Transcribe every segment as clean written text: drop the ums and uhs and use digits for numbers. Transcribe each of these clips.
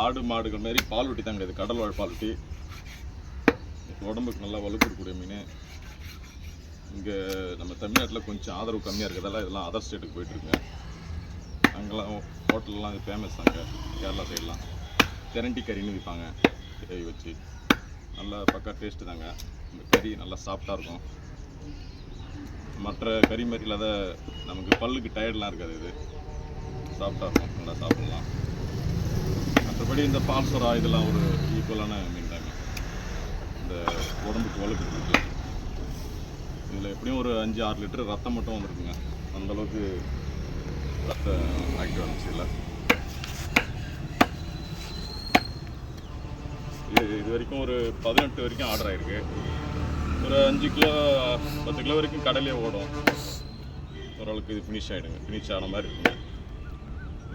ஆடு மாடுகள் மாதிரி பாலூட்டி தாங்க. இது கடல் வாழ் பாலூட்டி, உடம்புக்கு நல்லா வலுக்கூடக்கூடிய மீன். இங்கே நம்ம தமிழ்நாட்டில் கொஞ்சம் ஆதரவு கம்மியாக இருக்கிறதால இதெல்லாம் அதர் ஸ்டேட்டுக்கு போயிட்டுருக்குங்க. அங்கெல்லாம் ஹோட்டல்லாம் இது ஃபேமஸ் தாங்க. கேரளா சைடெலாம் திரண்டி கறின்னு விற்பாங்க, கறி வச்சு. நல்லா பக்கா டேஸ்ட்டு தாங்க. இந்த கறி நல்லா சாஃப்டாக இருக்கும். மற்ற கறி மாதிரி இல்லாத நமக்கு பல்லுக்கு டயர்டெலாம் இருக்காது. இது சாஃப்டாக இருக்கும், நல்லா சாப்பிட்லாம். மற்றபடி இந்த பால்சொரா இதெல்லாம் ஒரு ஈக்குவலான மீன் தாங்க. இந்த உடம்புக்கு வலுக்கு இதில் எப்படியும் ஒரு 5-6 லிட்டர் ரத்தம் மட்டும் வந்துருக்குங்க. அந்தளவுக்கு ரத்த ஆக்டிவ் இருந்துச்சு. இல்லை இது வரைக்கும் ஒரு 18 வரைக்கும் ஆர்டர் ஆகிருக்கு. ஒரு 5 கிலோ 10 கிலோ வரைக்கும் கடையிலே ஓடும். ஓரளவுக்கு இது ஃபினிஷ் ஆகிடுங்க. ஃபினிஷ் ஆன மாதிரி இருக்குங்க.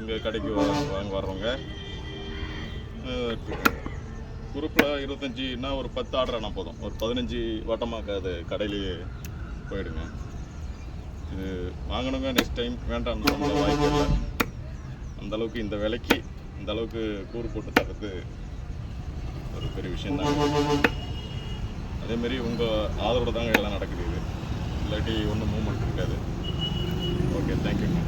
இங்கே கடைக்கு வாங்க வர்றவங்க குரூப்பில் 25ன்னா ஒரு 10 ஆர்டர் ஆனால் போதும். ஒரு 15 வட்டமாக அது கடையிலேயே போயிடுங்க. இது வாங்கணுங்க நெக்ஸ்ட் டைம் வேண்டாம்னு சொல்ல வாய்ப்பு இல்லை. அந்தளவுக்கு இந்த விலைக்கு இந்தளவுக்கு கூறு போட்டு தர்றது ஒரு பெரிய விஷயந்தாங்க. அதேமாரி உங்கள் ஆதரவோடு தாங்க எல்லாம் நடக்குது. இது இல்லாட்டி ஒன்றும் மூவ்மெண்ட் இருக்காது. ஓகே, தேங்க்யூங்க.